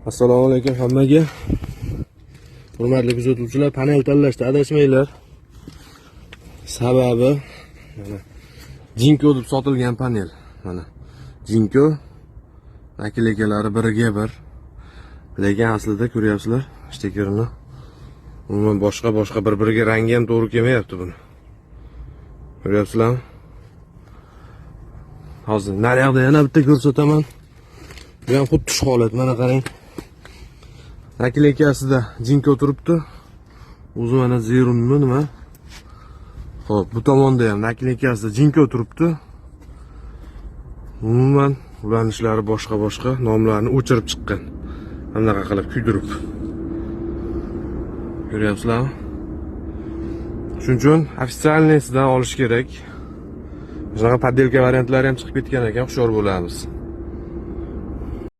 Assalomu alaykum hammaga. Hurmatli kuzatuvchilar, panel tanlashda adashmanglar. Sababi mana Jinko deb sotilgan panel. Mana Jinko nakleykalari biriga bir. Lekin aslida ko'ryapsizlar, shtekerini. Umuman boshqa bir-biriga rangi ham to'g'ri kelmayapti buni. Ko'ryapsizlarmi? Hozir naryoqda yana bitta ko'rsataman. Bu ham xuddi shu holat, mana qarang. Nakleykasida Jinko turibdi. O'zi mana zerunmi nima? Xo'p, bu tomonda ham nakleykasida Jinko turibdi. Umuman ulanishlari boshqa nomlarni o'chirib chiqqan. Bunaqa qilib kuydirib. Ko'ryapsizlarmi? Shuning uchun ofitsialniysidan olish kerak. Shunaqa poddelka variantlari ham chiqib ketgan ekan, hushyor bo'lamiz.